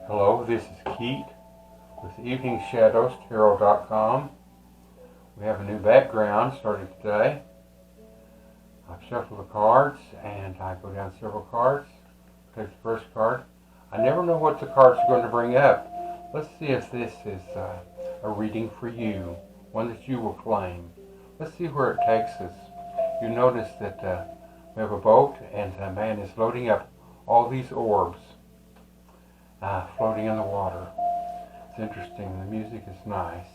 Hello, this is Keith with EveningShadowsTarot.com. We have a new background starting today. I've shuffled the cards and I go down several cards. Take the first card. I never know what the cards are going to bring up. Let's see if this is a reading for you, one that you will claim. Let's see where it takes us. You notice that we have a boat and a man is loading up all these orbs. Floating in the water. It's interesting. The music is nice.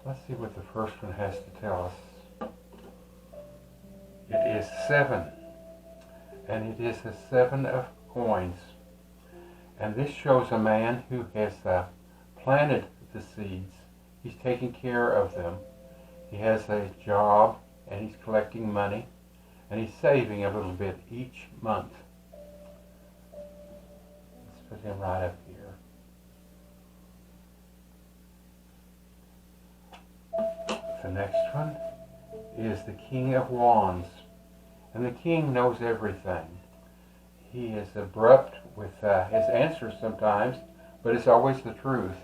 Let's see what the first one has to tell us. It is 7. And it is a 7 of coins. And this shows a man who has planted the seeds. He's taking care of them. He has a job and he's collecting money. And he's saving a little bit each month. Put him right up here. The next one is the King of Wands. And the King knows everything. He is abrupt with his answers sometimes, but it's always the truth.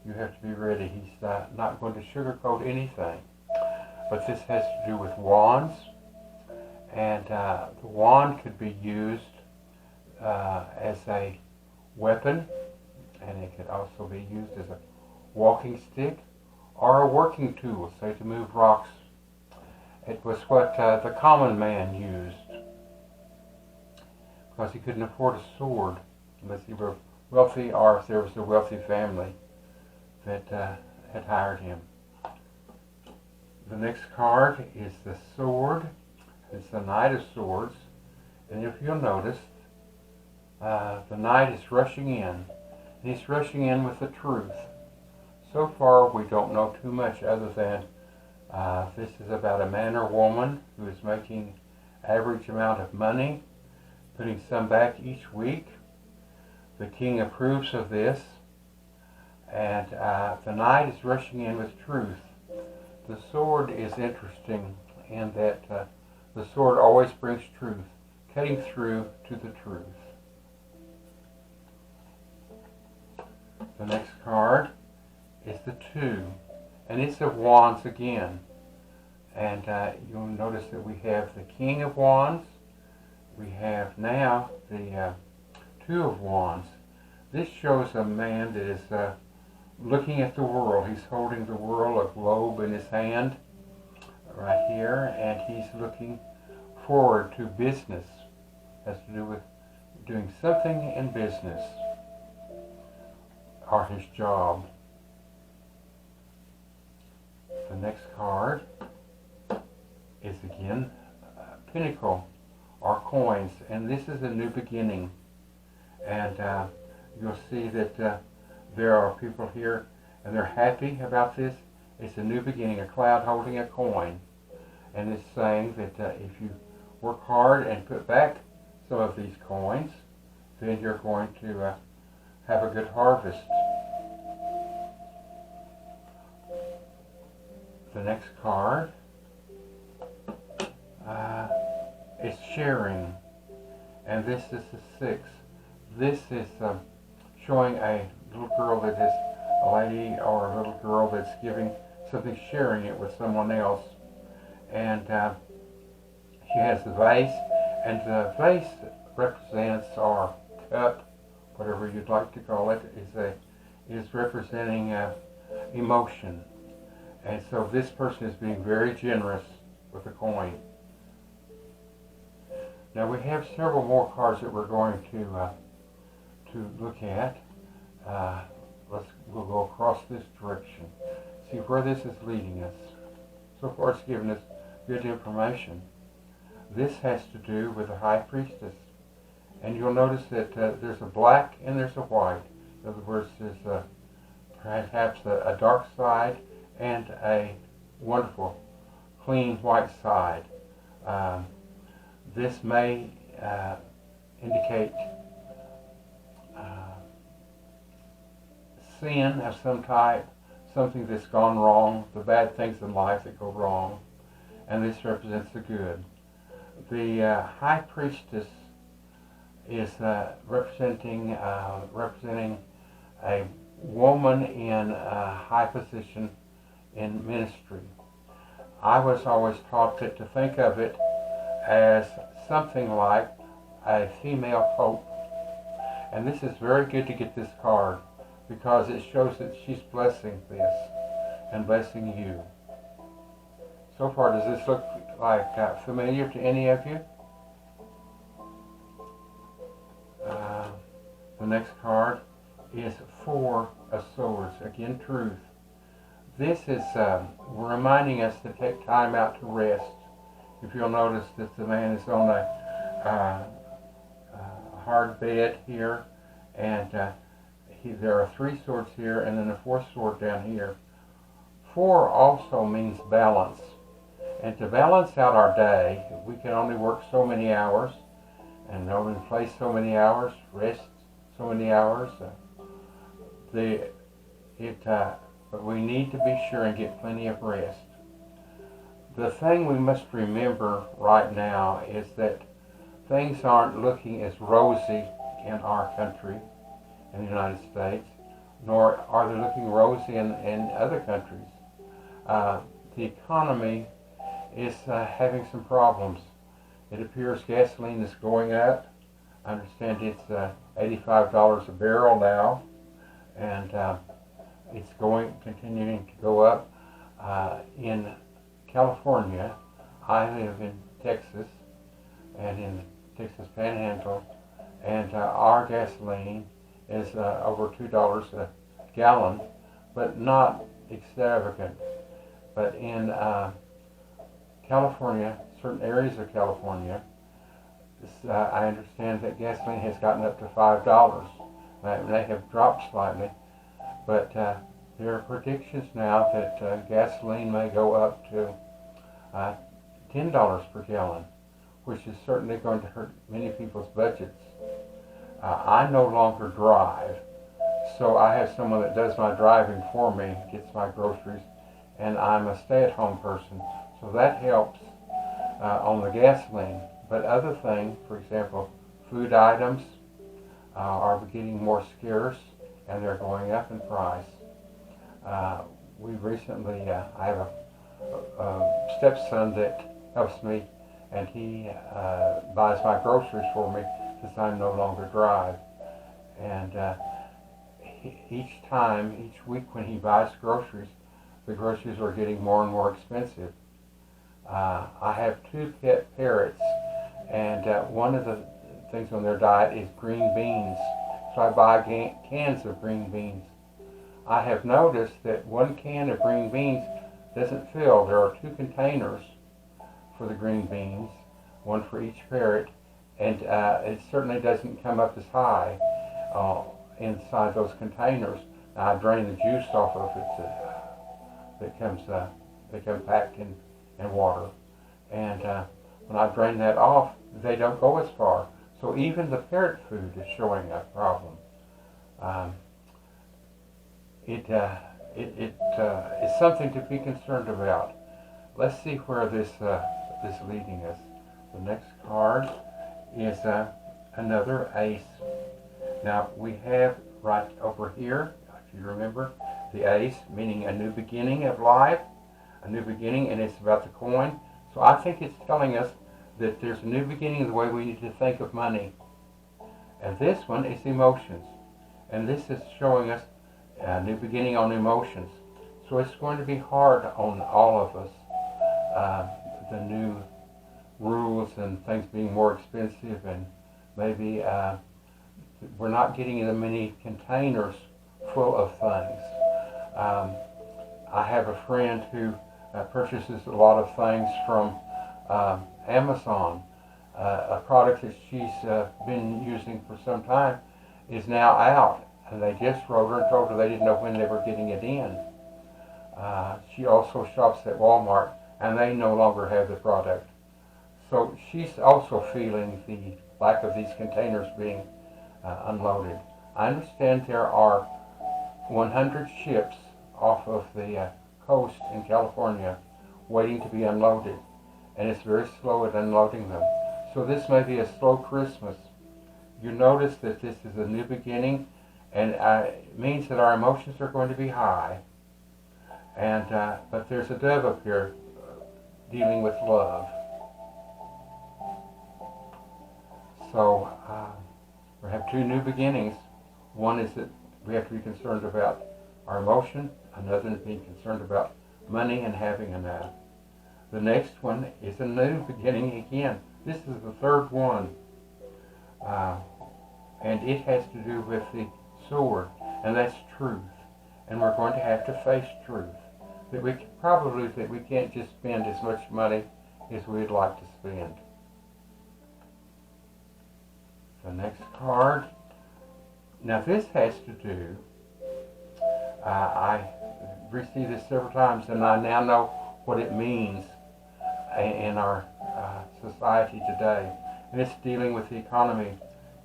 You have to be ready. He's not going to sugarcoat anything. But this has to do with wands. And the wand could be used as a weapon, and it could also be used as a walking stick or a working tool, say to move rocks. It was what the common man used because he couldn't afford a sword unless he were wealthy or if there was a wealthy family that had hired him. The next card is the sword. It's the Knight of Swords, and if you'll notice, the knight is rushing in. And he's rushing in with the truth. So far, we don't know too much other than this is about a man or woman who is making average amount of money, putting some back each week. The king approves of this, and the knight is rushing in with truth. The sword is interesting in that the sword always brings truth, cutting through to the truth. The next card is the 2, and it's of Wands again. And you'll notice that we have the King of Wands. We have now the 2 of Wands. This shows a man that is looking at the world. He's holding the world, a globe in his hand right here, and he's looking forward to business. It has to do with doing something in business or his job. The next card is again Pinnacle or coins, and this is a new beginning. And you'll see that there are people here and they're happy about this. It's a new beginning, a cloud holding a coin, and it's saying that if you work hard and put back some of these coins, then you're going to have a good harvest. The next card is sharing, and this is the 6. This is showing a little girl that is a lady or a little girl that's giving something, sharing it with someone else, and she has the vase, and the vase represents, or cup, whatever you'd like to call it, is representing emotion. And so this person is being very generous with the coin. Now we have several more cards that we're going to look at. We'll go across this direction, see where this is leading us. So far it's given us good information. This has to do with the High Priestess. And you'll notice that there's a black and there's a white. In other words, there's perhaps a dark side and a wonderful, clean white side. This may indicate sin of some type, something that's gone wrong, the bad things in life that go wrong, and this represents the good. The High Priestess is representing a woman in a high position in ministry. I was always taught to think of it as something like a female pope. And this is very good to get this card because it shows that she's blessing this and blessing you. So far, does this look like familiar to any of you? The next card is Four of Swords. Again, truth. This is reminding us to take time out to rest. If you'll notice that the man is on a hard bed here, and there are three swords here, and then a fourth sword down here. Four also means balance. And to balance out our day, we can only work so many hours, and only play so many hours, rest so many hours. But we need to be sure and get plenty of rest. The thing we must remember right now is that things aren't looking as rosy in our country, in the United States, nor are they looking rosy in other countries. The economy is having some problems. It appears gasoline is going up. I understand it's $85 a barrel now, and it's continuing to go up. In California, I live in Texas, and in Texas Panhandle, and our gasoline is over $2 a gallon, but not extravagant. But in California, certain areas of California, I understand that gasoline has gotten up to $5. They have dropped slightly, but there are predictions now that gasoline may go up to $10 per gallon, which is certainly going to hurt many people's budgets. I no longer drive, so I have someone that does my driving for me, gets my groceries, and I'm a stay-at-home person, so that helps on the gasoline. But other things, for example, food items are getting more scarce, and they're going up in price. We recently, I have a stepson that helps me, and he buys my groceries for me since I no longer drive. And each week when he buys groceries, the groceries are getting more and more expensive. I have two pet parrots, and one of the things on their diet is green beans. So I buy cans of green beans. I have noticed that one can of green beans doesn't fill. There are two containers for the green beans, one for each parrot, and it certainly doesn't come up as high inside those containers. Now, I drain the juice off of it that comes packed in water, and when I drain that off, they don't go as far. So even the parrot food is showing a problem. It's something to be concerned about. Let's see where this is leading us. The next card is another ace. Now we have right over here, if you remember, the ace meaning a new beginning of life, a new beginning, and it's about the coin. So I think it's telling us that there's a new beginning of the way we need to think of money. And this one is emotions. And this is showing us a new beginning on emotions. So it's going to be hard on all of us. The new rules and things being more expensive, and maybe we're not getting as many containers full of things. I have a friend who purchases a lot of things from Amazon. A product that she's been using for some time is now out, and they just wrote her and told her they didn't know when they were getting it in. She also shops at Walmart, and they no longer have the product. So she's also feeling the lack of these containers being unloaded. I understand there are 100 ships off of the coast in California waiting to be unloaded, and it's very slow at unloading them. So this may be a slow Christmas you notice that this is a new beginning, and it means that our emotions are going to be high. And but there's a dove up here dealing with love. So we have two new beginnings. One is that we have to be concerned about our emotion. Another is being concerned about money and having enough. The next one is a new beginning again. This is the third one. And it has to do with the sword, and that's truth. And we're going to have to face truth. That we can't just spend as much money as we'd like to spend. The next card. Now this has to do, I received this several times, and I now know what it means in our society today. And it's dealing with the economy.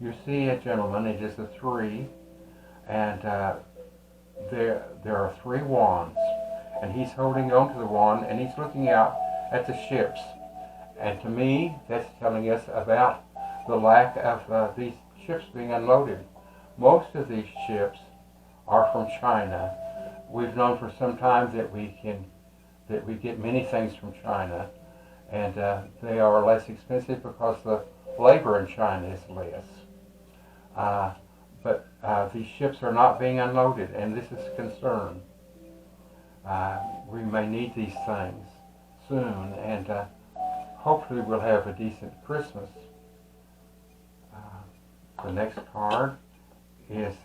You see a gentleman, it is a 3, and there are 3 wands. And he's holding on to the wand, and he's looking out at the ships. And to me, that's telling us about the lack of these ships being unloaded. Most of these ships are from China. We've known for some time that we get many things from China, and they are less expensive because the labor in China is less. But these ships are not being unloaded, and this is a concern. We may need these things soon, and hopefully we'll have a decent Christmas. The next card is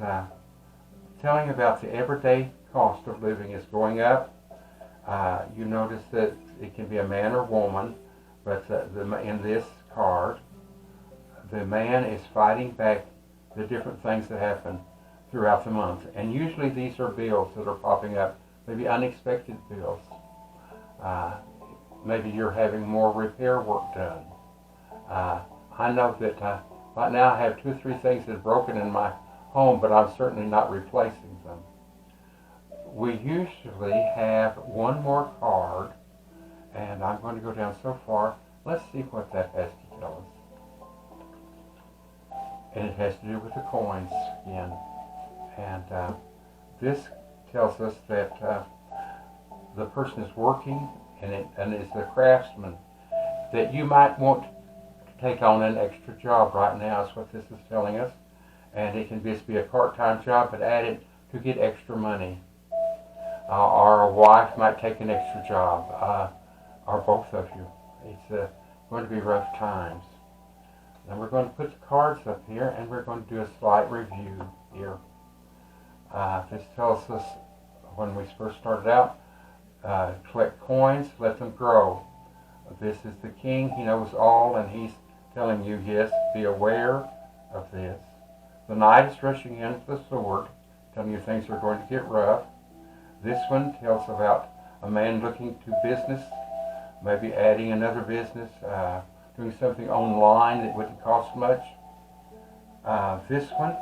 telling about the everyday cost of living is going up. You notice that it can be a man or woman, but in this card, the man is fighting back the different things that happen throughout the month. And usually these are bills that are popping up, maybe unexpected bills. Maybe you're having more repair work done. I know that right now I have 2 or 3 things that are broken in my home, but I'm certainly not replacing them. We usually have one more card, and I'm going to go down so far. Let's see what that has to tell us. And it has to do with the coins again. And this tells us that the person is working and is a craftsman. That you might want to take on an extra job right now is what this is telling us. And it can just be a part-time job, but add it to get extra money. Or a wife might take an extra job, or both of you. It's going to be rough times. Now we're going to put the cards up here, and we're going to do a slight review here. This tells us when we first started out, collect coins, let them grow. This is the king, he knows all, and he's telling you, yes, be aware of this. The knight is rushing in with the sword, telling you things are going to get rough. This one tells about a man looking to business, maybe adding another business, doing something online that wouldn't cost much. This one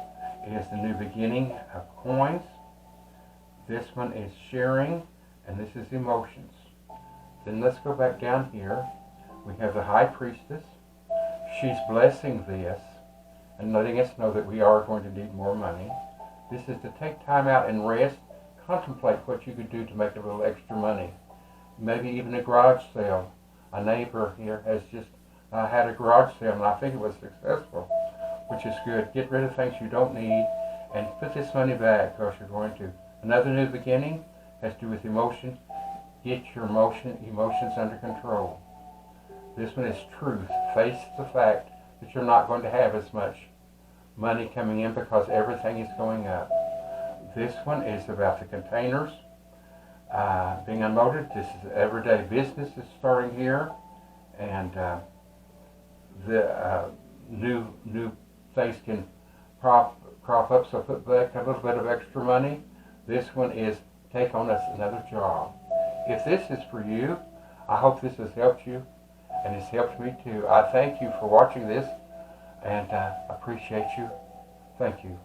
is the new beginning of coins. This one is sharing, and this is emotions. Then let's go back down here. We have the High Priestess. She's blessing this and letting us know that we are going to need more money. This is to take time out and rest, contemplate what you could do to make a little extra money. Maybe even a garage sale. A neighbor here has just had a garage sale, and I think it was successful, which is good. Get rid of things you don't need and put this money back, because you're going to. Another new beginning has to do with emotion. Get your emotions under control. This one is truth. Face the fact that you're not going to have as much money coming in because everything is going up. This one is about the containers being unloaded. This is everyday business is starting here, and the new things can crop up, so put back a little bit of extra money. This one is take on another job. If this is for you, I hope this has helped you, and it's helped me too. I thank you for watching this, and appreciate you. Thank you.